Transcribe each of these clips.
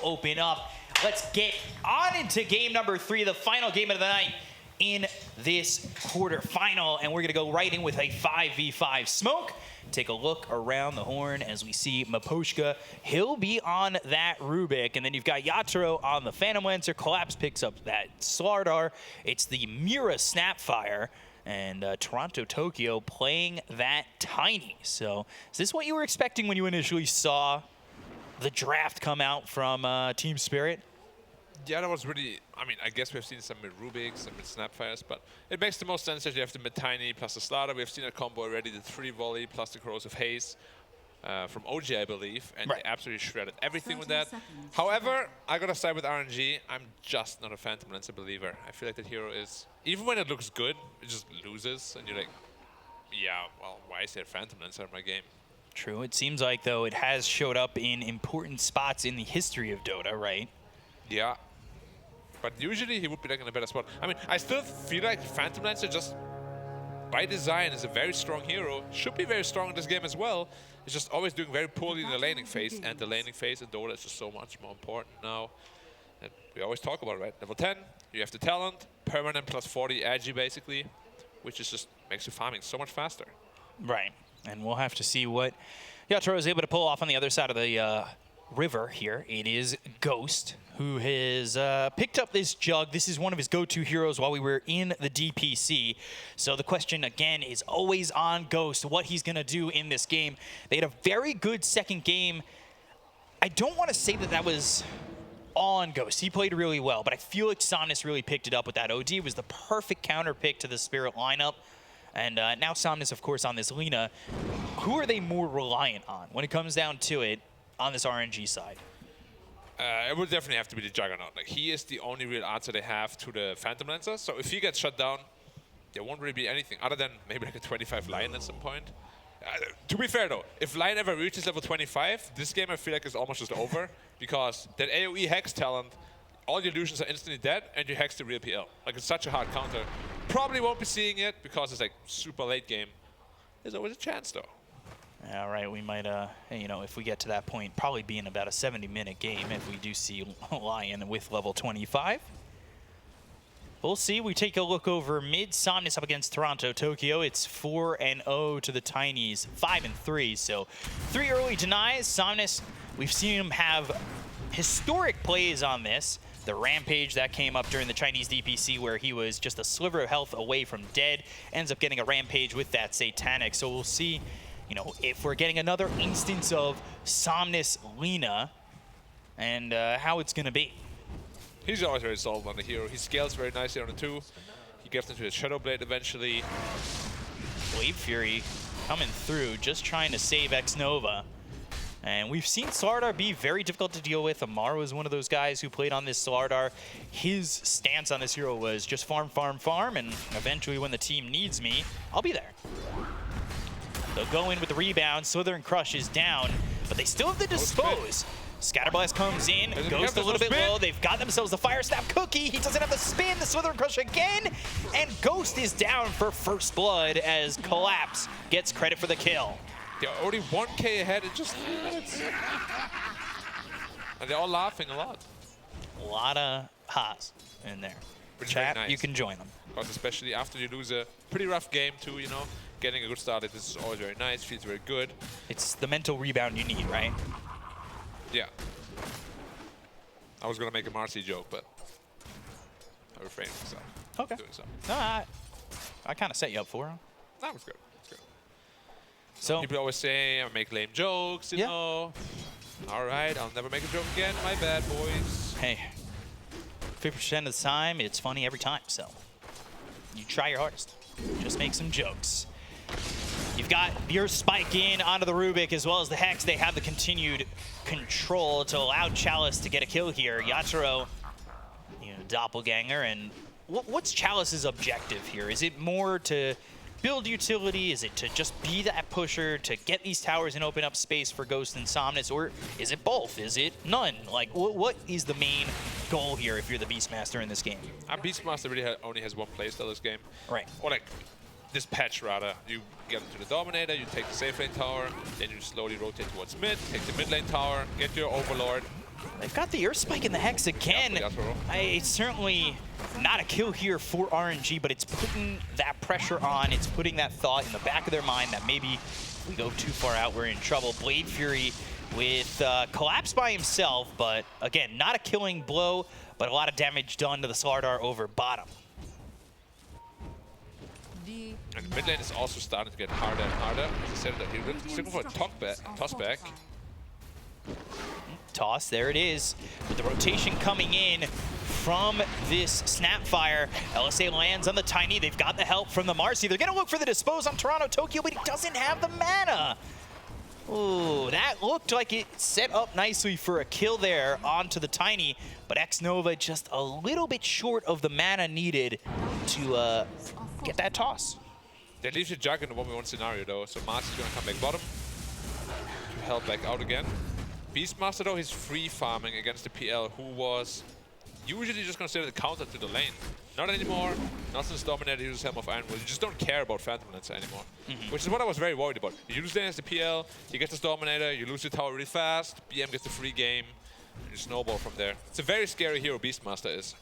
open up. Let's get on into game number 3, the final game of the night in this quarterfinal. And we're going to go right in with a 5v5 smoke. Take a look around the horn as we see Maposhka. He'll be on that Rubik. And then you've got Yatoro on the Phantom Lancer. Collapse picks up that Slardar. It's the Mira Snapfire. And Toronto Tokyo playing that Tiny. So is this what you were expecting when you initially saw the draft come out from Team Spirit? Yeah, that was really, I mean, I guess we've seen some with Rubiks, some with Snapfires, but it makes the most sense that you have the Mid-Tiny plus the Slaughter. We've seen a combo already, the 3 volley plus the Corrosive Haze from OG, I believe, and they absolutely shredded everything with that. However, I gotta side with RNG. I'm just not a Phantom Lancer believer. I feel like that hero is, even when it looks good, it just loses, and you're like, yeah, well, why is there Phantom Lancer in my game? True. It seems like, though, it has showed up in important spots in the history of Dota, right? Yeah. But usually he would be like in a better spot. I mean, I still feel like Phantom Lancer just by design is a very strong hero. Should be very strong in this game as well. It's just always doing very poorly in the laning phase. And the laning phase in Dota is just so much more important now. And we always talk about it, right? Level 10, you have the talent, permanent plus 40 agi basically, which is just makes you farming so much faster. Right. And we'll have to see what Yatoro is able to pull off on the other side of the river here. It is Ghost, who has picked up this Jug. This is one of his go-to heroes while we were in the DPC. So the question, again, is always on Ghost, what he's going to do in this game. They had a very good second game. I don't want to say that that was all on Ghost. He played really well, but I feel like Somnus really picked it up with that. OD was the perfect counter pick to the Spirit lineup. And now Somnus, of course, on this Lina. Who are they more reliant on when it comes down to it on this RNG side? It would definitely have to be the Juggernaut. Like, he is the only real answer they have to the Phantom Lancer. So if he gets shut down, there won't really be anything other than maybe like a 25 Lion at some point. To be fair though, if Lion ever reaches level 25, this game I feel like is almost just over because that AoE Hex talent, all the illusions are instantly dead and you hex the real PL. Like, it's such a hard counter. Probably won't be seeing it because it's like super late game. There's always a chance though. All right, we might, you know, if we get to that point, probably be in about a 70-minute game if we do see Lion with level 25. We'll see. We take a look over mid. Somnus up against Toronto Tokyo. It's 4-0 to the Tinies, 5-3. So 3 early denies. Somnus, we've seen him have historic plays on this. The Rampage that came up during the Chinese DPC where he was just a sliver of health away from dead. Ends up getting a Rampage with that Satanic. So we'll see, you know, if we're getting another instance of Somnus Lina and how it's going to be. He's always very solid on the hero. He scales very nicely on the 2. He gets into his Shadow Blade eventually. Blade Fury coming through, just trying to save X-Nova. And we've seen Slardar be very difficult to deal with. Amaru is one of those guys who played on this Slardar. His stance on this hero was just farm, farm, farm, and eventually when the team needs me, I'll be there. They'll go in with the rebound. Slither and Crush is down, but they still have the Dispose. Scatterblast comes in, goes a little bit low. They've got themselves the Fire Snap Cookie. He doesn't have the spin. The Slither and Crush again. And Ghost is down for first blood as Collapse gets credit for the kill. They're already 1K ahead in just 3 minutes. And they're all laughing a lot. A lot of ha's in there. Which Chat, nice. you can join them. Because especially after you lose a pretty rough game too, you know, getting a good start, this is always very nice, feels very good. It's the mental rebound you need, right? Yeah. I was going to make a Marcy joke, but I refrained myself. Okay. Doing so. No, I kind of set you up for him. That was good. So people always say I make lame jokes, you know. All right, I'll never make a joke again. My bad, boys. Hey, 50% of the time, it's funny every time. So you try your hardest. Just make some jokes. You've got your spike in onto the Rubik as well as the Hex. They have the continued control to allow Chalice to get a kill here. Yatoro, you know, doppelganger. And what's Chalice's objective here? Is it more to build utility? Is it to just be that pusher to get these towers and open up space for Ghost and Somnus? Or is it both? Is it none? Like, what is the main goal here if you're the Beastmaster in this game? Beastmaster really only has one playstyle this game. Right. Or like this patch rather. You get into the Dominator, you take the safe lane tower, then you slowly rotate towards mid, take the mid lane tower, get your Overlord, They've got the Earth Spike in the Hex again. Yeah, It's certainly not a kill here for RNG, but it's putting that pressure on. It's putting that thought in the back of their mind that maybe if we go too far out, we're in trouble. Blade Fury with Collapse by himself, but again, not a killing blow, but a lot of damage done to the Slardar over bottom. And the mid lane is also starting to get harder and harder. As I said, he's looking for a toss back. Toss, there it is. With the rotation coming in from this Snapfire, LSA lands on the Tiny. They've got the help from the Marcy. They're going to look for the Dispose on Toronto Tokyo, but he doesn't have the mana. Ooh, that looked like it set up nicely for a kill there onto the Tiny, but X-Nova just a little bit short of the mana needed to get that toss. That leaves you Jug in the 1v1 scenario though, so Mars is going to come back bottom to help back out again. Beastmaster though, he's free farming against the PL, who was usually just going to stay with the counter to the lane. Not anymore, not since Dominator uses Helm of Iron. Well, you just don't care about Phantom Lancer anymore, which is what I was very worried about. You use lane as the PL, you get this Dominator, you lose your tower really fast, BM gets the free game, and you snowball from there. It's a very scary hero, Beastmaster is.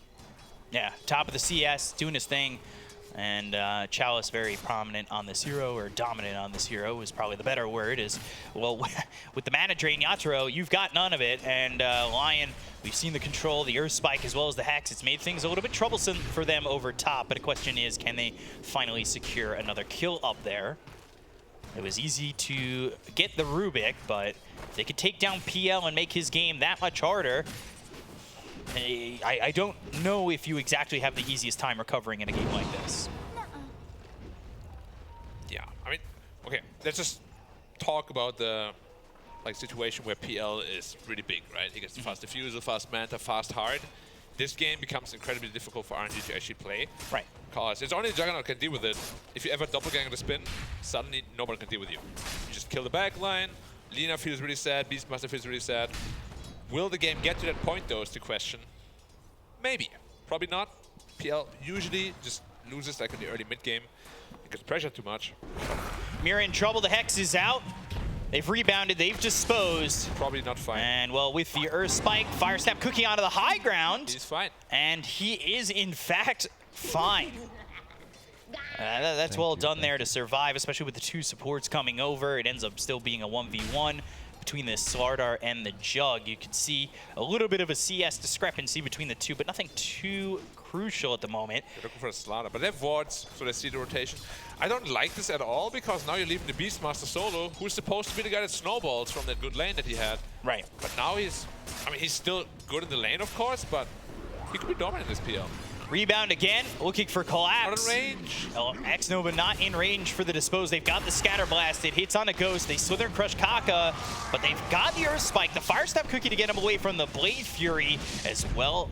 Yeah, top of the CS, doing his thing. And Chalice very prominent on this hero, or dominant on this hero is probably the better word, is, well, with the mana drain Yatoro, you've got none of it. And Lion, we've seen the control, the Earth Spike, as well as the Hex. It's made things a little bit troublesome for them over top, but the question is, can they finally secure another kill up there? It was easy to get the Rubik, but if they could take down PL and make his game that much harder, I don't know if you exactly have the easiest time recovering in a game like this. Yeah, I mean, okay, let's just talk about the situation where PL is really big, right? He gets the fast diffusal, fast manta, fast hard. This game becomes incredibly difficult for RNG to actually play. Right. Because it's only Juggernaut can deal with it. If you ever doppelganger the spin, suddenly nobody can deal with you. You just kill the backline, Lina feels really sad, Beastmaster feels really sad. Will the game get to that point, though, is the question. Maybe. Probably not. PL usually just loses like in the early mid-game. It gets pressured too much. Mira in trouble. The Hex is out. They've rebounded. They've disposed. Probably not fine. And, well, with the Earth Spike, Fire Snap cooking onto the high ground. He's fine. And he is, in fact, fine. That's well done there to survive, especially with the two supports coming over. It ends up still being a 1v1. Between the Slardar and the Jug, you can see a little bit of a CS discrepancy between the two, but nothing too crucial at the moment. They're looking for a Slardar, but they have wards, so they see the rotation. I don't like this at all, because now you're leaving the Beastmaster solo, who's supposed to be the guy that snowballs from that good lane that he had. Right. But now he's still good in the lane, of course, but he could be dominant in this PL. Rebound again, looking for Collapse. Not in range. Oh, X-Nova not in range for the Dispose. They've got the Scatter Blast. It hits on a Ghost. They Slither and Crush Kaka, but they've got the Earth Spike, the Fire Snap Cookie to get him away from the Blade Fury, as well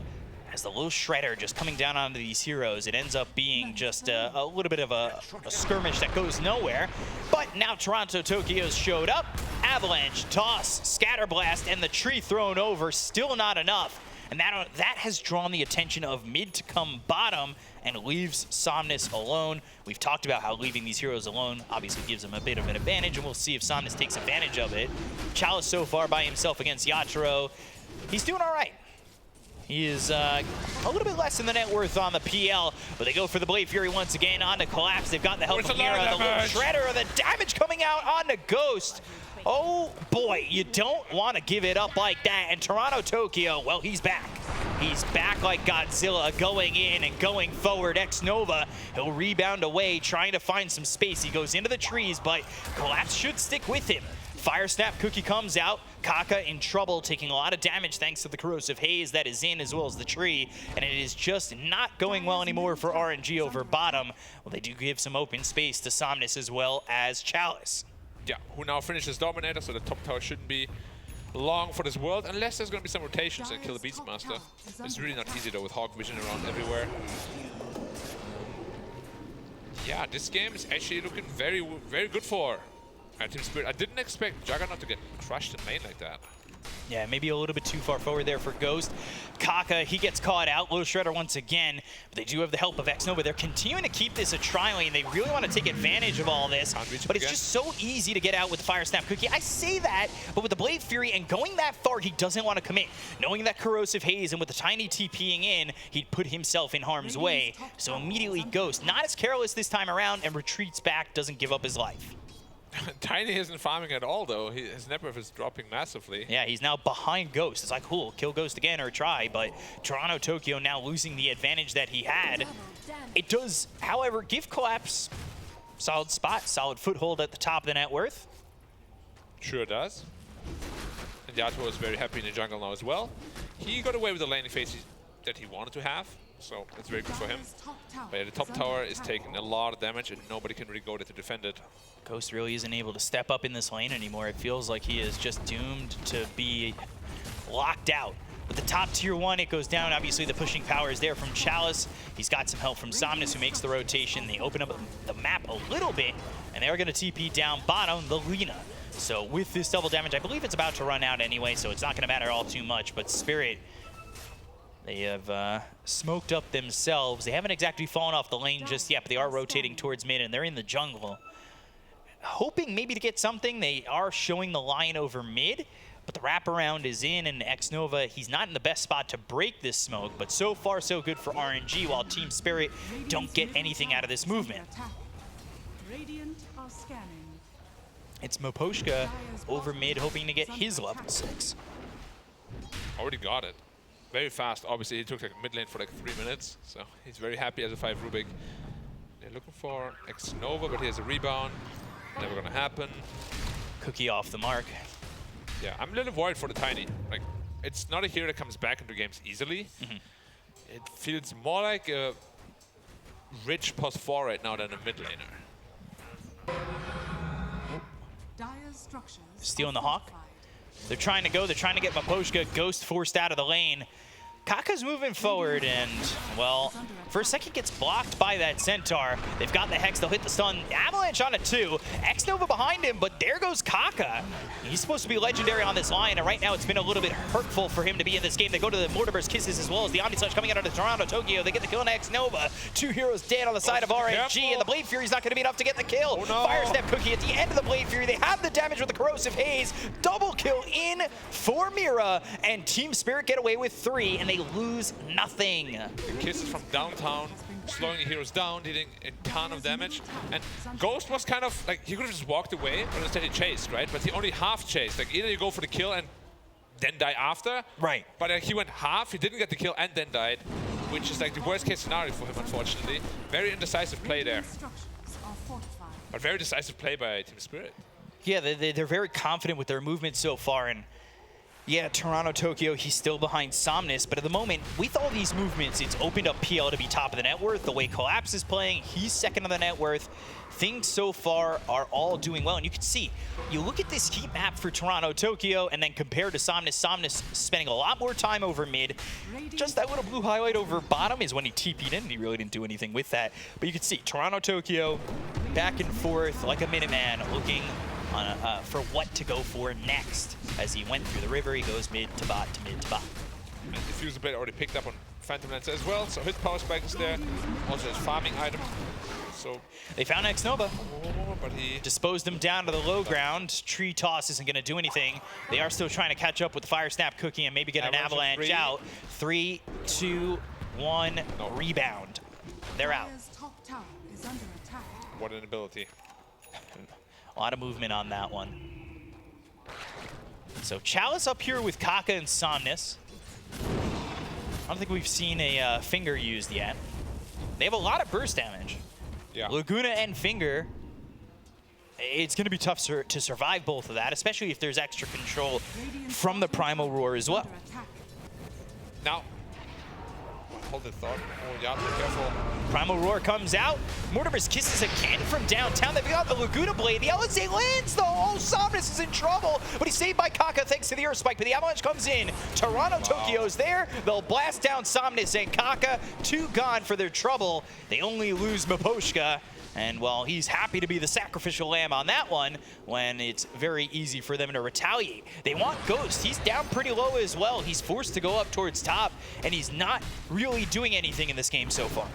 as the little Shredder just coming down onto these heroes. It ends up being just a little bit of a skirmish that goes nowhere. But now Toronto Tokyo's showed up. Avalanche, Toss, Scatter Blast, and the tree thrown over. Still not enough. And that has drawn the attention of mid to come bottom and leaves Somnus alone. We've talked about how leaving these heroes alone obviously gives them a bit of an advantage, and we'll see if Somnus takes advantage of it. Chalice so far by himself against Yatoro. He's doing all right. He is a little bit less than the net worth on the PL, but they go for the Blade Fury once again onto Collapse. They've got the help from Mira, the little Shredder, the damage coming out onto Ghost. Oh boy, you don't want to give it up like that. And Toronto Tokyo, well, he's back. He's back like Godzilla, going in and going forward. X-Nova, he'll rebound away, trying to find some space. He goes into the trees, but Collapse should stick with him. Fire Snap Cookie comes out. Kaka in trouble, taking a lot of damage thanks to the corrosive haze that is in, as well as the tree. And it is just not going well anymore for RNG over bottom. Well, they do give some open space to Somnus as well as Chalice. Yeah, who now finishes Dominator, so the top tower shouldn't be long for this world, unless there's going to be some rotations and kill the Beastmaster. It's really not easy, though, with Hawk Vision around everywhere. Yeah, this game is actually looking very, very good for Team Spirit. I didn't expect Juggernaut to get crushed in lane like that. Yeah, maybe a little bit too far forward there for Ghost. Kaka, he gets caught out. Low Shredder once again, but they do have the help of Xnova. They're continuing to keep this a tri-lane. They really want to take advantage of all this, but it's just so easy to get out with the Fire Snap Cookie. I say that, but with the Blade Fury and going that far, he doesn't want to commit. Knowing that Corrosive Haze and with the tiny TPing in, he'd put himself in harm's way. So immediately Ghost, not as careless this time around, and retreats back, doesn't give up his life. Tiny isn't farming at all, though. His net worth is dropping massively. Yeah, he's now behind Ghost. It's like, cool, kill Ghost again or try, but Toronto Tokyo now losing the advantage that he had. It does, however, give Collapse solid spot, solid foothold at the top of the net worth. Sure does. And Yato is very happy in the jungle now as well. He got away with the laning phase that he wanted to have, so that's very good for him. But yeah, the top tower is taking a lot of damage and nobody can really go there to defend it. Ghost really isn't able to step up in this lane anymore. It feels like he is just doomed to be locked out. With the top tier 1, it goes down. Obviously, the pushing power is there from Chalice. He's got some help from Somnus, who makes the rotation. They open up the map a little bit, and they're going to TP down bottom, the Lina. So with this double damage, I believe it's about to run out anyway, so it's not going to matter all too much. But Spirit, they have smoked up themselves. They haven't exactly fallen off the lane just yet, but they are rotating towards mid, and they're in the jungle. Hoping maybe to get something. They are showing the line over mid, but the wraparound is in, and Xnova, he's not in the best spot to break this smoke, but so far so good for RNG, while Team Spirit don't get anything out of this movement. It's Miposhka over mid, hoping to get his level 6. Already got it. Very fast. Obviously, he took like mid lane for like 3 minutes, so he's very happy as a 5 Rubik. They're looking for Xnova, but he has a rebound. Never gonna happen. Cookie off the mark. Yeah, I'm a little worried for the Tiny. Like, it's not a hero that comes back into games easily. It feels more like a rich +4 right now than a mid laner. Stealing the Hawk. They're trying to go. They're trying to get Miposhka. Ghost forced out of the lane. Kaka's moving forward, and, well, for a second gets blocked by that Centaur. They've got the Hex, they'll hit the stun. Avalanche on it too. Xnova behind him, but there goes Kaka. He's supposed to be legendary on this line, and right now it's been a little bit hurtful for him to be in this game. They go to the Mortimer's Kisses as well as the Omnislash coming out of the Toronto Tokyo. They get the kill on Xnova. 2 heroes dead on the side of RNG, and the Blade Fury's not going to be enough to get the kill. Oh, no. Fire Snap Cookie at the end of the Blade Fury. They have the damage with the Corrosive Haze. Double kill in for Mira, and Team Spirit get away with 3, and they lose nothing. The Kisses from downtown, slowing the heroes down, dealing a ton of damage. And Ghost was kind of like, he could have just walked away, but instead he chased, right? But he only half chased. Like, either you go for the kill and then die after. Right. But he went half, he didn't get the kill and then died, which is like the worst case scenario for him, unfortunately. Very indecisive play there. But very decisive play by Team Spirit. Yeah, they're very confident with their movement so far, and yeah, Toronto Tokyo, he's still behind Somnus, but at the moment, with all these movements, it's opened up PL to be top of the net worth. The way Collapse is playing, he's second on the net worth. Things so far are all doing well, and you can see, you look at this heat map for Toronto Tokyo, and then compared to Somnus, Somnus spending a lot more time over mid. Just that little blue highlight over bottom is when he TP'd in, and he really didn't do anything with that. But you can see, Toronto Tokyo, back and forth like a Minuteman, looking for what to go for next. As he went through the river, he goes mid to bot to mid to bot. And Diffuser Blade already picked up on Phantom Lancer as well, so his power spike is there. Also his farming item. So they found Xnova, but he disposed him down to the low ground. Tree toss isn't going to do anything. They are still trying to catch up with the Fire Snap Cookie and maybe get an avalanche out. 3, 2, 1, no. Rebound. They're out. What an ability. A lot of movement on that one. So Chalice up here with Kaka and Somnus. I don't think we've seen a Finger used yet. They have a lot of burst damage. Yeah. Laguna and Finger. It's going to be tough to survive both of that, especially if there's extra control from the Primal Roar as well. Now, hold the thought. Oh, yeah, be careful. Primal Roar comes out. Mortimer's Kisses again from downtown. They've got the Laguna Blade. The LSA lands though. Oh, Somnus is in trouble, but he's saved by Kaka thanks to the Earth Spike. But the Avalanche comes in. Toronto Tokyo's there. They'll blast down Somnus and Kaka. 2 gone for their trouble. They only lose Miposhka. And well, he's happy to be the sacrificial lamb on that one when it's very easy for them to retaliate. They want Ghost. He's down pretty low as well. He's forced to go up towards top, and he's not really doing anything in this game so far.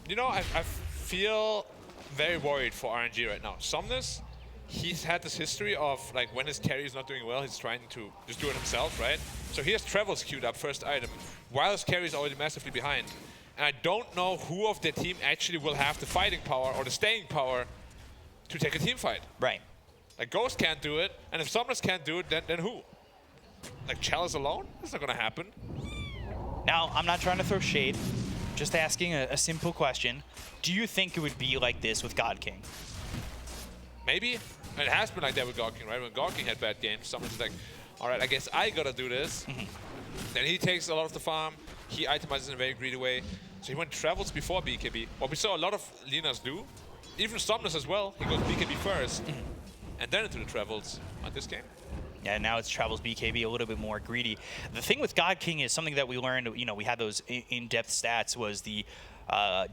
You know, I feel very worried for RNG right now. Somnus, he's had this history of, like, when his carry is not doing well, he's trying to just do it himself, right? So he has Travels queued up first item, while his carry is already massively behind. And I don't know who of their team actually will have the fighting power or the staying power to take a team fight. Right. Like, Ghost can't do it, and if Somnus can't do it, then who? Like, Chalice alone? That's not gonna happen. Now, I'm not trying to throw shade, just asking a simple question. Do you think it would be like this with God King? Maybe. It has been like that with God King, right? When God King had bad games, someone's like, all right, I guess I gotta do this. Then he takes a lot of the farm. He itemizes in a very greedy way. So he went Travels before BKB. What we saw a lot of Linas do, even Somnus as well, he goes BKB first, and then into the Travels on this game. Yeah, now it's Travels BKB, a little bit more greedy. The thing with God King is something that we learned, you know, we had those in-depth stats, was the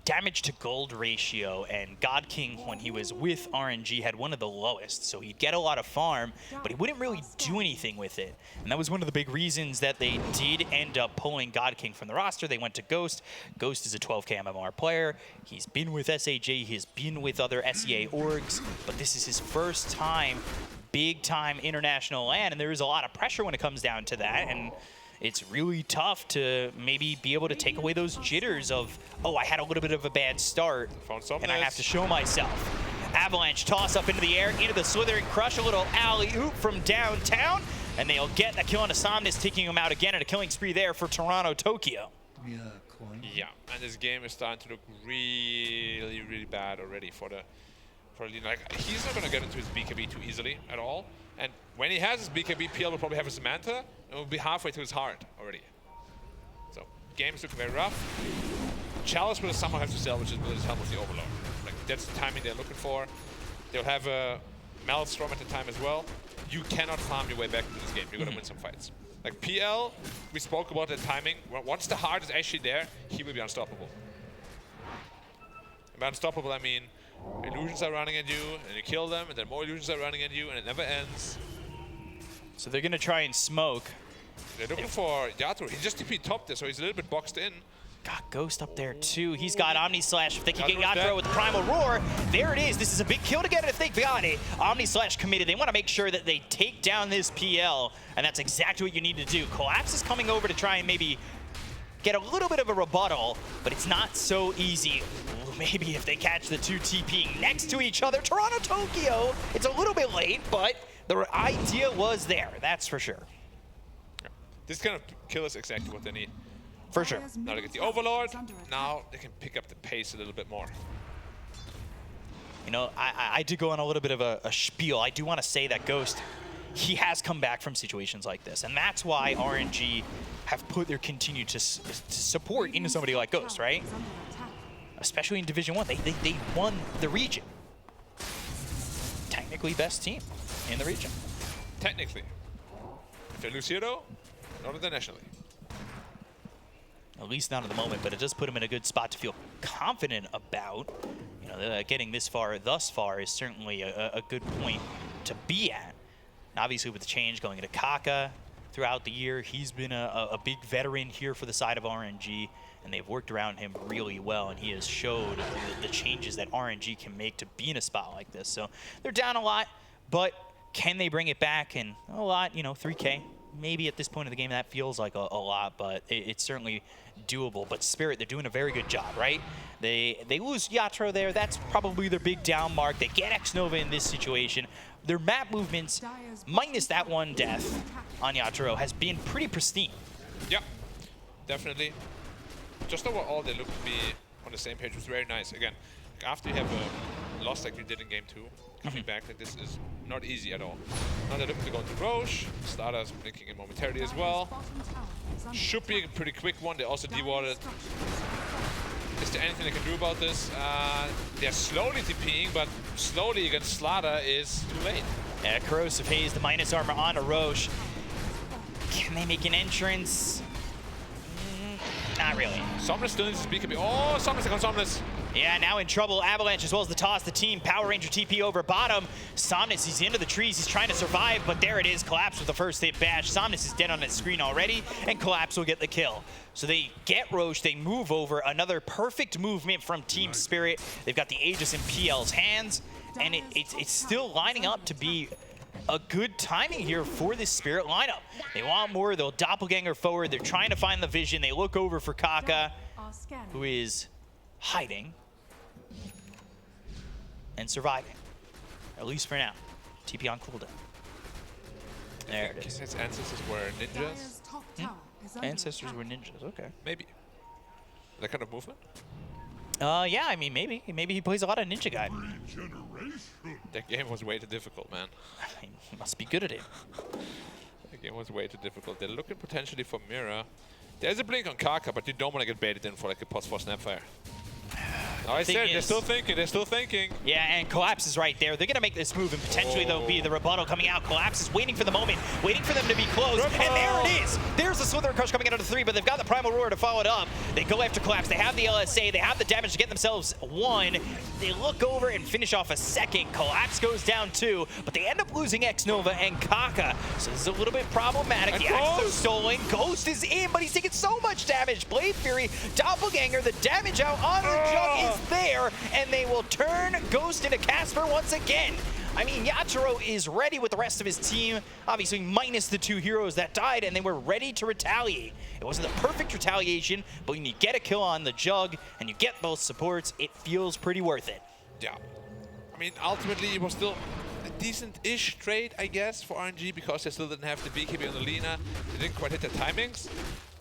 damage to gold ratio, and God King, when he was with RNG, had one of the lowest. So he'd get a lot of farm, but he wouldn't really do anything with it. And that was one of the big reasons that they did end up pulling God King from the roster. They went to Ghost. Ghost is a 12k MMR player. He's been with SAJ, he's been with other SEA orgs, but this is his first time, big time international LAN, and there is a lot of pressure when it comes down to that. And it's really tough to maybe be able to take away those jitters of, oh, I had a little bit of a bad start, and I have to show myself. Avalanche toss up into the air, into the Slithering Crush, a little alley-oop from downtown, and they'll get the kill on Somnus, taking him out again, and a killing spree there for Toronto, Tokyo. Yeah, and this game is starting to look really, really bad already for the like, he's not gonna get into his BKB too easily at all. And when he has his BKB, PL will probably have a Samantha, and will be halfway to his heart already. So, game is looking very rough. Chalice will somehow have to sell, which is with his help of the Overlord. Like, that's the timing they're looking for. They'll have a Maelstrom at the time as well. You cannot farm your way back into this game. You're gonna win some fights. Like, PL, we spoke about the timing. Once the heart is actually there, he will be unstoppable. And by unstoppable, I mean, illusions are running at you, and you kill them, and then more illusions are running at you, and it never ends. So they're gonna try and smoke. They're looking for Yatoro. He just TP topped there, so he's a little bit boxed in. Got Ghost up there too. He's got Omni Slash. If they can get Yatoro with the Primal Roar, there it is. This is a big kill to get it if they got it. Omni Slash committed. They want to make sure that they take down this PL, and that's exactly what you need to do. Collapse is coming over to try and maybe get a little bit of a rebuttal, but it's not so easy. Maybe if they catch the two TPing next to each other. Toronto, Tokyo, it's a little bit late, but the idea was there, that's for sure. This kind of kill is exactly what they need. For sure. Now they get the Overlord, now they can pick up the pace a little bit more. You know, I did go on a little bit of a spiel. I do want to say that Ghost, he has come back from situations like this, and that's why RNG have put their continued to support into somebody like Ghost, right? Especially in Division 1, they won the region. Technically best team in the region. Technically. If they lose here though, not internationally. At least not at the moment, but it does put him in a good spot to feel confident about. You know, getting this far, thus far, is certainly a good point to be at. And obviously with the change going into Kaka throughout the year, he's been a big veteran here for the side of RNG, and they've worked around him really well, and he has showed the changes that RNG can make to be in a spot like this. So they're down a lot, but can they bring it back? And a lot, you know, 3K. Maybe at this point in the game that feels like a lot, but it's certainly doable. But Spirit, they're doing a very good job, right? They lose Yatoro there. That's probably their big down mark. They get X-Nova in this situation. Their map movements, minus that one death on Yatoro, has been pretty pristine. Yeah, definitely. Just overall, they look to be on the same page. It was very nice. Again, after you have a loss like you did in Game 2, coming back, like this is not easy at all. Now they're looking to go into Roche. Stardust blinking in momentarily as well. Should be a pretty quick one. They also dewatted. Is there anything they can do about this? They're slowly TPing, but slowly against Slaughter is too late. Yeah, Corrosive Haze, the minus armor on a Roche. Can they make an entrance? Not really. Somnus still needs to speak a bit. Oh, Somnus, there comes Somnus. Yeah, now in trouble. Avalanche as well as the toss. The team Power Ranger TP over bottom. Somnus, he's into the trees. He's trying to survive, but there it is. Collapse with the first hit bash. Somnus is dead on his screen already, and Collapse will get the kill. So they get Roche. They move over. Another perfect movement from Team Spirit. They've got the Aegis in PL's hands, and it's still lining up to be a good timing here for this Spirit lineup. They want more. They'll doppelganger forward. They're trying to find the vision. They look over for Kaka, who is hiding and surviving, at least for now. TP on cooldown. There it is. His ancestors were ninjas? Ancestors were ninjas, okay. Maybe. That kind of movement? Yeah, I mean, maybe. Maybe he plays a lot of Ninja Guide. That game was way too difficult, man. He must be good at it. That game was way too difficult. They're looking potentially for Mira. There's a blink on Kaka, but you don't want to get baited in for like a +4 Snapfire. Oh, they're still thinking. Yeah, and Collapse is right there. They're going to make this move, and potentially there'll be the rebuttal coming out. Collapse is waiting for the moment, waiting for them to be close. And there it is. There's the Slither Crush coming out of the 3, but they've got the Primal Roar to follow it up. They go after Collapse. They have the LSA. They have the damage to get themselves 1. They look over and finish off a second. Collapse goes down 2, but they end up losing X-Nova and Kaka. So this is a little bit problematic. The Axe is stolen. Ghost is in, but he's taking so much damage. Blade Fury, Doppelganger, the damage out on the jug is there, and they will turn Ghost into Casper once again. I mean, Yatoro is ready with the rest of his team, obviously minus the 2 heroes that died, and they were ready to retaliate. It wasn't the perfect retaliation, but when you get a kill on the jug and you get both supports, it feels pretty worth it. Yeah. I mean, ultimately, it was still a decent-ish trade, I guess, for RNG, because they still didn't have the beekeeping on the Lina. They didn't quite hit their timings.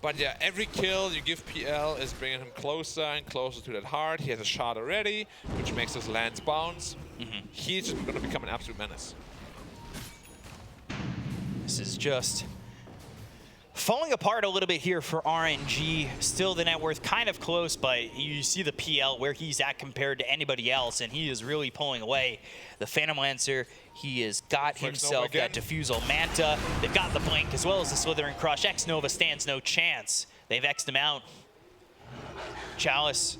But yeah, every kill you give PL is bringing him closer and closer to that heart. He has a shot already, which makes his lands bounce. He's just going to become an absolute menace. This is just falling apart a little bit here for RNG. Still the net worth kind of close, but you see the PL where he's at compared to anybody else, and he is really pulling away. The Phantom Lancer, he has got himself that Diffusal Manta. They've got the Blink as well as the Slithering Crush. X-Nova stands no chance. They've X'd him out. Chalice,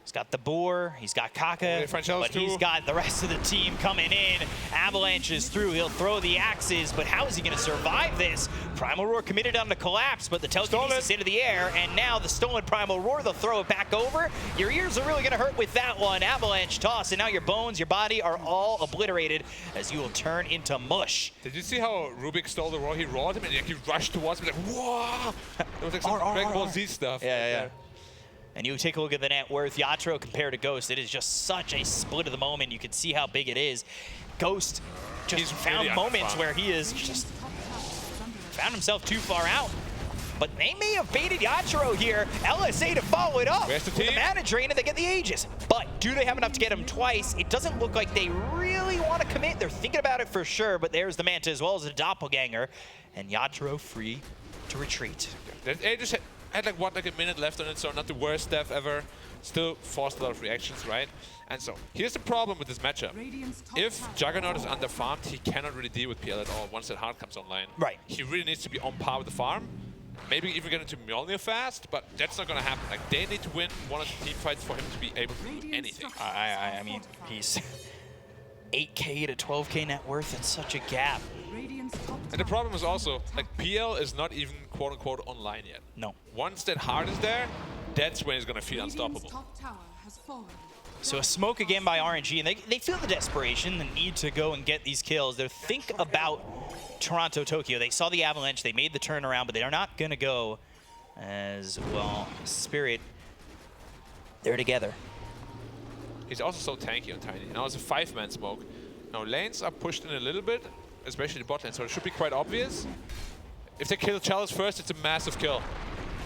he's got the Boar, he's got Kaka, but he's got the rest of the team coming in. Avalanche is through, he'll throw the axes, but how is he gonna survive this? Primal Roar committed on the Collapse, but the telekinesis into the air, and now the stolen Primal Roar, they'll throw it back over. Your ears are really gonna hurt with that one. Avalanche toss, and now your bones, your body are all obliterated as you will turn into mush. Did you see how Rubik stole the Roar? He roared him and he rushed towards him like, whoa! It was like some Dragon Ball Z stuff. Yeah. And you take a look at the net worth, Yatoro compared to Ghost, it is just such a split of the moment. You can see how big it is. Ghost just found really moments where he is just found himself too far out. But they may have baited Yatoro here. LSA to follow it up with the mana drain, and they get the Aegis. But do they have enough to get him twice? It doesn't look like they really want to commit. They're thinking about it for sure, but there's the Manta as well as the Doppelganger. And Yatoro free to retreat. That Aegis had like a minute left on it, so not the worst death ever. Still forced a lot of reactions, right? And so here's the problem with this matchup. If Juggernaut is underfarmed, he cannot really deal with PL at all once that heart comes online. Right. He really needs to be on par with the farm. Maybe even get into Mjolnir fast, but that's not going to happen. Like, they need to win one of the team fights for him to be able to do anything. I mean, he's 8K to 12K net worth. It's such a gap. And the problem is also, like, PL is not even quote-unquote online yet. No. Once that heart is there, that's when he's going to feel unstoppable. So a smoke again by RNG, and they feel the desperation, the need to go and get these kills. They think about Toronto, Tokyo. They saw the Avalanche, they made the turnaround, but they're not going to go as well. Spirit, they're together. He's also so tanky on Tiny. Now it's a 5-man smoke. Now lanes are pushed in a little bit, especially the bot lane, so it should be quite obvious. If they kill Chalice first, it's a massive kill.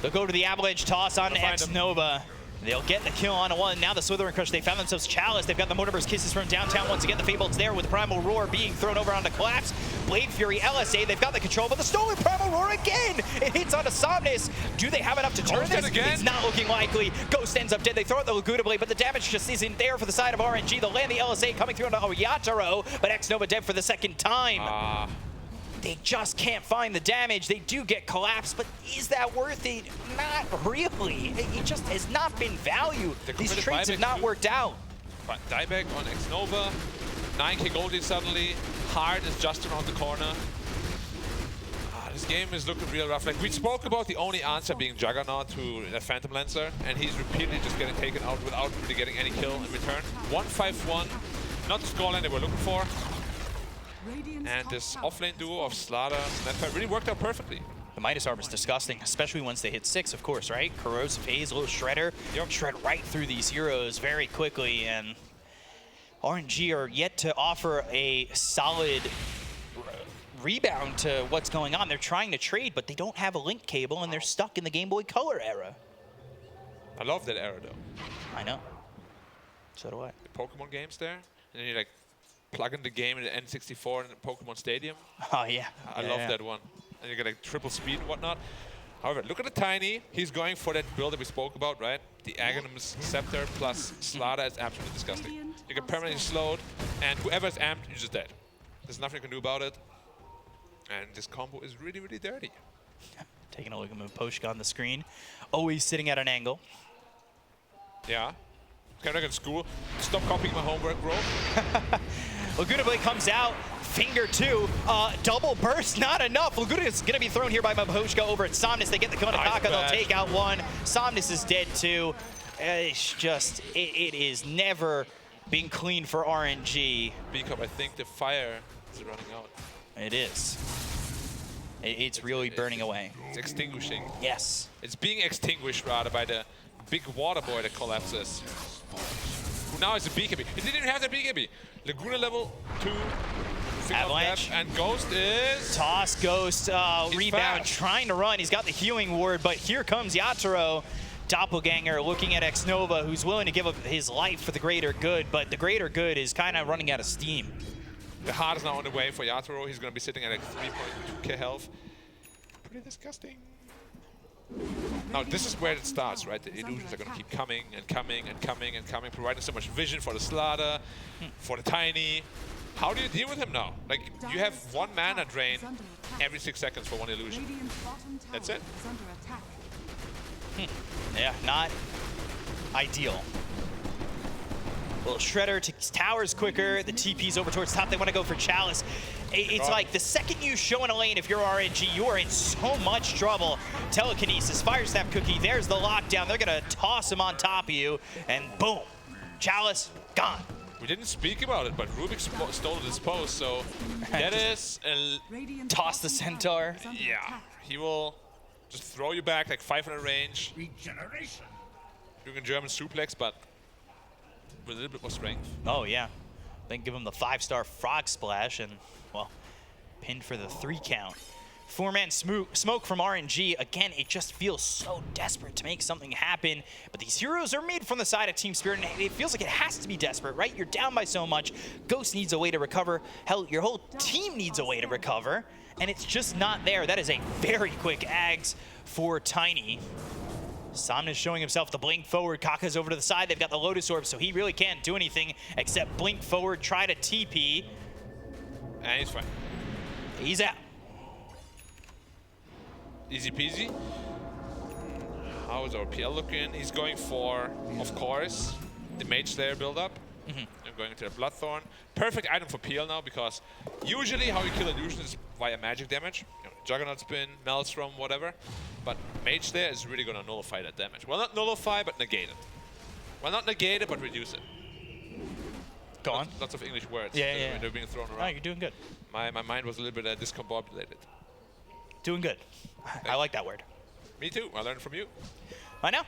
They'll go to the Avalanche toss on X-Nova. They'll get the kill on one. Now the Slithering Crush, they found themselves Chalice. They've got the Mortimer's Kisses from downtown once again. The Fabled's there with Primal Roar being thrown over onto Collapse. Blade Fury, LSA, they've got the control, but the stolen Primal Roar again! It hits onto Somnus. Do they have enough to turn this? It's not looking likely. Ghost ends up dead. They throw out the Laguna Blade, but the damage just isn't there for the side of RNG. They'll land the LSA coming through onto Yatoro, but X-Nova dead for the second time. They just can't find the damage. They do get collapsed, but is that worth it? Not really. It just has not been value. These trades have not worked out. But dieback on Xnova, 9k goldie suddenly. Hard is just around the corner. This game is looking real rough. Like, we spoke about the only answer being Juggernaut to a Phantom Lancer, and he's repeatedly just getting taken out without really getting any kill in return. 1-5-1, not the scoreline they were looking for. And this offlane duo of Slaughter and that really worked out perfectly. The Midas Armor is disgusting, especially once they hit 6, of course, right? Corrosive Haze, a little Shredder. Yep. Shred right through these heroes very quickly, and RNG are yet to offer a solid rebound to what's going on. They're trying to trade, but they don't have a link cable, and they're stuck in the Game Boy Color era. I love that era, though. I know. So do I. The Pokemon games there, and then you like plug in the game in the N64 in the Pokemon Stadium. Oh, yeah. I love that one. And you get like triple speed and whatnot. However, look at the Tiny. He's going for that build that we spoke about, right? The Aghanim's Scepter plus Slaughter is absolutely disgusting. You get permanently slowed, and whoever is amped, you're just dead. There's nothing you can do about it. And this combo is really, really dirty. Taking a look at Poshka on the screen. Always sitting at an angle. Yeah. Kind of like in school. Stop copying my homework, bro. Laguna Blade comes out. Finger 2. Double burst, not enough. Laguna is going to be thrown here by Poshka over at Somnus. They get the kill on Akaka. They'll take out one. Somnus is dead too. It's just, it is never being clean for RNG. B-Cup, I think the fire is running out. It is. It's really burning away. It's extinguishing. Yes. It's being extinguished, rather, by the big water boy that collapses. Who now is a BKB. He didn't even have the BKB. Laguna level 2. Avalanche. And Ghost is... Toss, Ghost, rebound, fast. trying to run. He's got the healing ward, but here comes Yatoro. Doppelganger looking at Xnova, who's willing to give up his life for the greater good, but the greater good is kind of running out of steam. The heart is now on the way for Yatoro. He's going to be sitting at like 3.2k health. Pretty disgusting. Now, this is where it starts, right? The illusions are going to keep coming and coming and coming and coming, providing so much vision for the Slaughter, for the Tiny. How do you deal with him now? Like, you have one mana drain every 6 seconds for one illusion. That's it. Yeah, not ideal. Little Shredder takes towers quicker. The TP's over towards top. They want to go for Chalice. It's like the second you show in a lane, if you're RNG, you are in so much trouble. Telekinesis, Fire Snap Cookie, there's the lockdown. They're going to toss him on top of you, and boom, Chalice, gone. We didn't speak about it, but Rubik stole this post, so that is... Toss the Centaur. Yeah, he will just throw you back like 500 range. Regeneration. Doing a German suplex, but with a little bit more strength. Oh, yeah. Then give him the 5-star Frog Splash and, well, pinned for the 3 count. 4-man smoke from RNG. Again, it just feels so desperate to make something happen. But these heroes are made from the side of Team Spirit, and it feels like it has to be desperate, right? You're down by so much. Ghost needs a way to recover. Hell, your whole team needs a way to recover, and it's just not there. That is a very quick Ags for Tiny. Somnus showing himself to blink forward. Kaka's over to the side. They've got the Lotus Orb, so he really can't do anything except blink forward, try to TP. And he's fine. He's out. Easy peasy. How is our PL looking? He's going for, of course, the Mage Slayer build-up. I'm going into the Bloodthorn. Perfect item for PL now, because usually how you kill illusions is via magic damage. You know, Juggernaut Spin, Maelstrom, whatever. But Mage Slayer is really going to nullify that damage. Well, not nullify, but negate it. Well, not negate it, but reduce it. Go on. Lots of English words. Yeah. They're being thrown around. Oh, you're doing good. My mind was a little bit discombobulated. Doing good. I like that word. Me too. I learned from you. I know.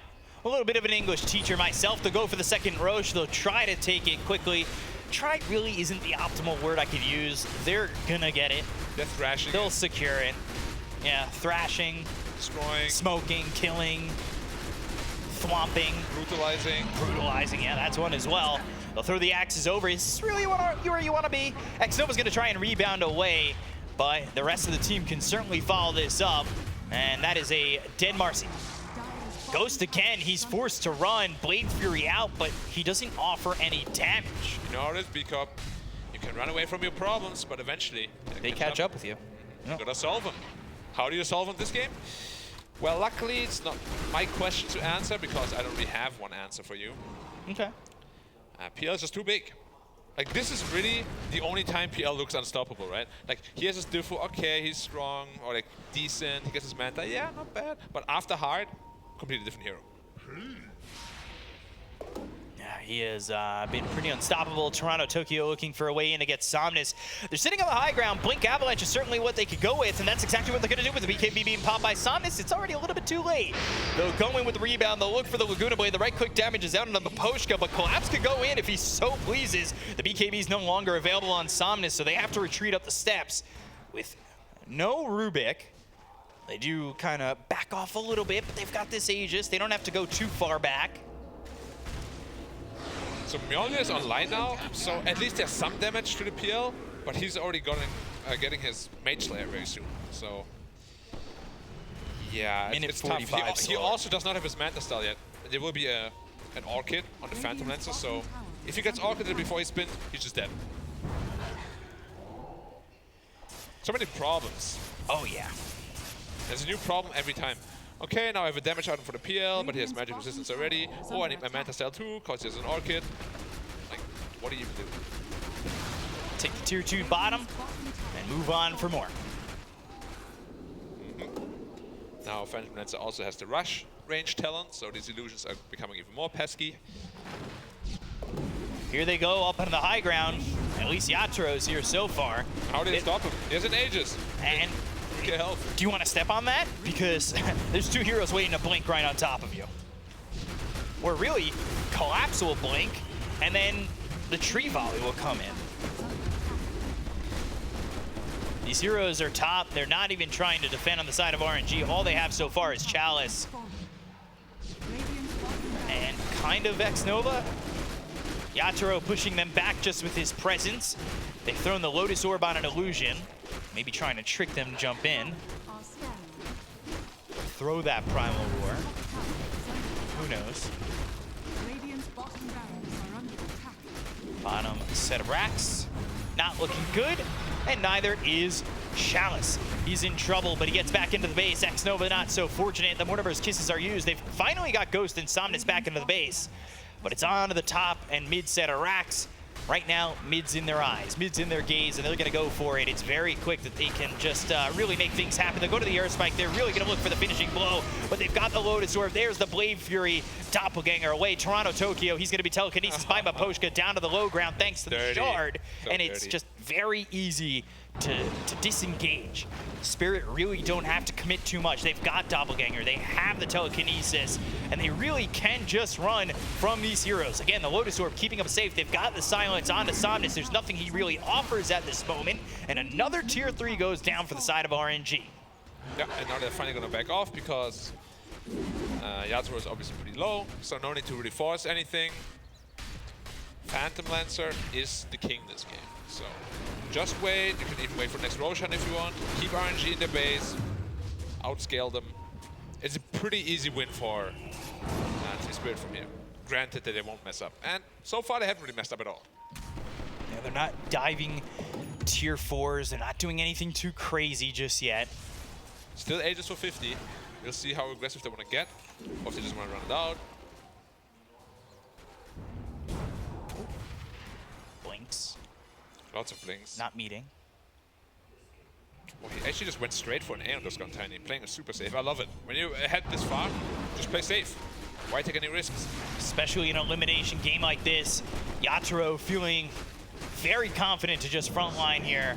A little bit of an English teacher myself. To go for the second Roche. They'll try to take it quickly. Try really isn't the optimal word I could use. They're gonna get it. They're thrashing. They'll secure it. Yeah, thrashing, destroying, smoking, killing, thwomping, brutalizing. Yeah, that's one as well. They'll throw the axes over. Is this really where you want to be? Xnova's gonna try and rebound away, but the rest of the team can certainly follow this up, and that is a dead Marcy. Ghost again, he's forced to run. Blade Fury out, but he doesn't offer any damage. You know how it is, B-Cup. You can run away from your problems, but eventually they catch up with you. You gotta solve them. How do you solve them this game? Well, luckily it's not my question to answer because I don't really have one answer for you. Okay. PL is just too big. Like, this is really the only time PL looks unstoppable, right? Like, he has his Diffu, okay, he's strong, or like, decent, he gets his Manta, yeah, not bad. But after hard, completely different hero. Yeah, he has been pretty unstoppable. Toronto, Tokyo looking for a way in to get Somnus. They're sitting on the high ground. Blink Avalanche is certainly what they could go with, and that's exactly what they're going to do with the BKB being popped by Somnus. It's already a little bit too late. They'll go in with the rebound. They'll look for the Laguna Blade. The right-click damage is out on the Poshka, but Collapse could go in if he so pleases. The BKB is no longer available on Somnus, so they have to retreat up the steps with no Rubik. They do kind of back off a little bit, but they've got this Aegis. They don't have to go too far back. So Mjolnir is online now, so at least there's some damage to the PL, but he's already getting his Mage Slayer very soon. So yeah, it's tough. He also does not have his Manta Style yet. There will be an Orchid on the Phantom Lancer, so if he gets Orchided before he spins, he's just dead. So many problems. Oh yeah. There's a new problem every time. Okay, now I have a damage item for the PL, but he has magic resistance already. Oh, I need my Manta Style too, because he has an Orchid. Like, what do you even do? Take the tier 2 bottom and move on for more. Now Phantom Lancer also has the rush range talent, so these illusions are becoming even more pesky. Here they go up on the high ground. At least Yatro's here so far. How do they stop him? He has an Aegis. And help. Do you want to step on that? Because there's 2 heroes waiting to blink right on top of you. Or really, Collapse will blink, and then the Tree Volley will come in. These heroes are top. They're not even trying to defend on the side of RNG. All they have so far is Chalice. And kind of X-Nova. Yatoro pushing them back just with his presence. They've thrown the Lotus Orb on an illusion. Maybe trying to trick them to jump in. Throw that Primal Roar. Who knows? Bottom set of racks. Not looking good. And neither is Chalice. He's in trouble, but he gets back into the base. X-Nova not so fortunate. The Mortimer's Kisses are used. They've finally got Ghost and Somnus back into the base. But it's on to the top and mid set of racks. Right now, mid's in their eyes, mid's in their gaze, and they're going to go for it. It's very quick that they can just really make things happen. They go to the air spike. They're really going to look for the finishing blow, but they've got the Lotus Orb. There's the Blade Fury doppelganger away. Toronto, Tokyo, he's going to be telekinesis by Maposhka down to the low ground thanks to the shard, and it's just very easy to disengage. Spirit really don't have to commit too much. They've got Doppelganger, they have the telekinesis, and they really can just run from these heroes. Again, the Lotus Orb keeping them safe. They've got the silence onto Somnus. There's nothing he really offers at this moment, and another tier 3 goes down for the side of RNG. Yeah, and now they're finally going to back off because Yatoro is obviously pretty low, so no need to really force anything. Phantom Lancer is the king this game, so just wait. You can even wait for next Roshan if you want. Keep RNG in their base, outscale them. It's a pretty easy win for Team Spirit from here. Granted that they won't mess up, and so far they haven't really messed up at all. Yeah, they're not diving tier 4s. They're not doing anything too crazy just yet. Still Aegis for 50. We'll see how aggressive they want to get, or if they just want to run it out. Blinks. Lots of blinks. Not meeting. Well, he actually just went straight for an A on those gun tiny, playing it super safe. I love it. When you head this far, just play safe. Why take any risks? Especially in an elimination game like this. Yatoro feeling very confident to just frontline here.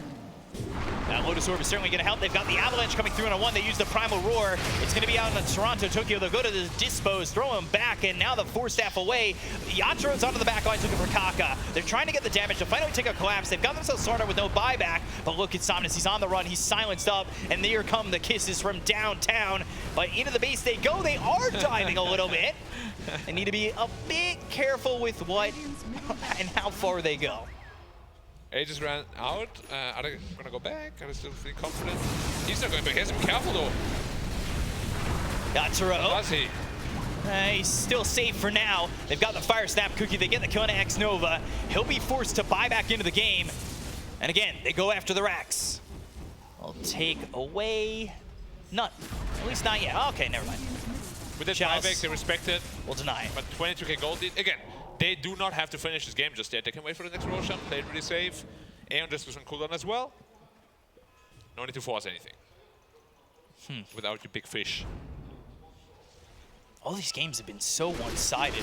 That Lotus Orb is certainly going to help. They've got the Avalanche coming through on a 1. They use the Primal Roar. It's going to be out in Toronto, Tokyo. They'll go to the Dispose, throw him back, and now the Force Staff away. Yatoro's onto the back lines looking for Kaka. They're trying to get the damage to finally take a collapse. They've got themselves sorted with no buyback, but look at Somnus. He's on the run. He's silenced up, and here come the kisses from downtown. But into the base they go. They are diving a little bit. They need to be a bit careful with what and how far they go. Aegis ran out. Are they going to go back? Are they still feeling confident? He's not going back. He has to be careful, though. Yatoro. Does he? He's still safe for now. They've got the Fire Snap Cookie. They get the kill on X-Nova. He'll be forced to buy back into the game. And again, they go after the racks. will take away none. At least not yet. Okay, never mind. With the Chaz drawback, they respect it. will deny it. But 22k gold lead. Again, they do not have to finish this game just yet. They can wait for the next Roshan, play it really safe. Aeon just was on cooldown as well. No need to force anything. Without your big fish. All these games have been so one-sided.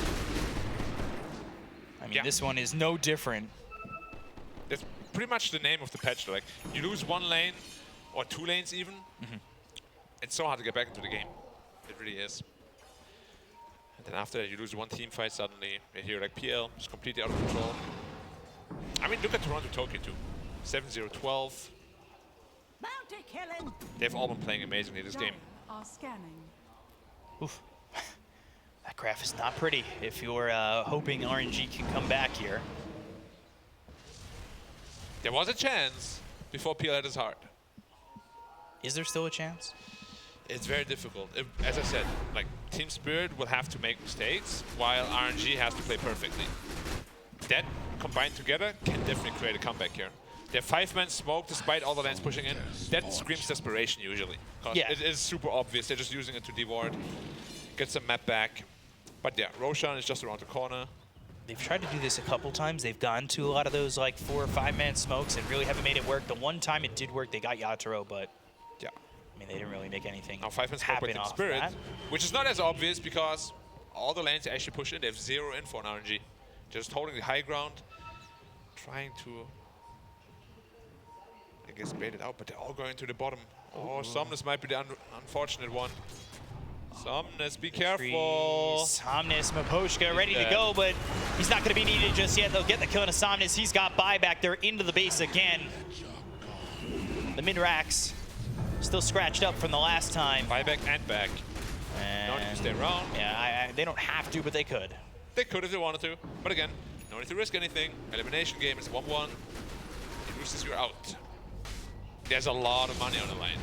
I mean, Yeah. this one is no different. That's pretty much the name of the patch. Like, you lose one lane, or 2 lanes even. It's so hard to get back into the game. It really is. And then after that, you lose one team fight suddenly. You hear like PL is completely out of control. I mean, look at Toronto Tokyo too. 7-0-12. Bounty killing. They've all been playing amazingly this game. Are scanning. Oof. That graph is not pretty if you're hoping RNG can come back here. There was a chance before PL had his heart. Is there still a chance? It's very difficult. As I said, like, Team Spirit will have to make mistakes while RNG has to play perfectly. That combined together can definitely create a comeback here. Their 5-man smoke despite all the lanes pushing in, that screams desperation usually. Yeah. It is super obvious. They're just using it to deward, get some map back. But yeah, Roshan is just around the corner. They've tried to do this a couple times. They've gone to a lot of those like 4 or 5-man smokes and really haven't made it work. The one time it did work, they got Yatoro, but Yeah. I mean, they didn't really make anything Now 5-man smoke by happen Team off Spirit, that. which is not as obvious because all the lanes they actually push in, they have 0 info on RNG. Just holding the high ground, trying to, I guess, bait it out, but they're all going to the bottom. Oh, Somnus might be the unfortunate one. Somnus, be careful. Somnus, Maposhka ready to dead. go, but he's not going to be needed just yet. They'll get the kill on Somnus. He's got buyback. They're into the base again. The mid-racks still scratched up from the last time. Buyback and back. No need to stay around. Yeah, they don't have to, but they could. They could if they wanted to, but again, no need to risk anything. Elimination game is 1-1. He loses, you're out. There's a lot of money on the line.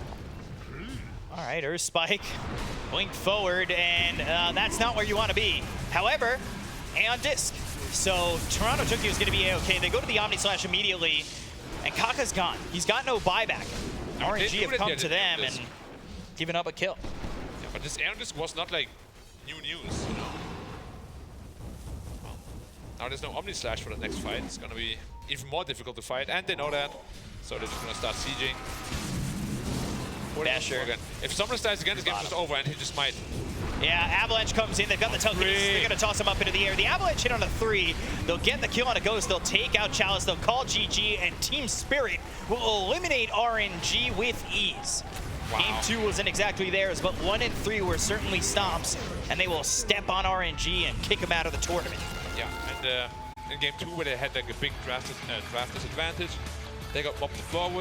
All right, Earth Spike blinked forward, and that's not where you want to be. However, Aeon Disc. So Toronto Tokyo is going to be A-okay. They go to the Omni Slash immediately, and Kaka's gone. He's got no buyback. RNG have come to them and given up a kill. Yeah, but this Aeon Disc was not like new news, you know. Well, now there's no Omni Slash for the next fight. It's going to be even more difficult to fight, and they know that. So they're just going to start sieging. Dasher. Again. If Somnus dies again, this game's just over, and he just might. Yeah, Avalanche comes in. They've got the telekinesis. They're going to toss him up into the air. The Avalanche hit on a 3. They'll get the kill on a Ghost. They'll take out Chalice. They'll call GG, and Team Spirit will eliminate RNG with ease. Wow. Game 2 wasn't exactly theirs, but 1 and 3 were certainly stomps, and they will step on RNG and kick them out of the tournament. Yeah, and in game 2, where they had like a big draft disadvantage, they got mopped the floor with.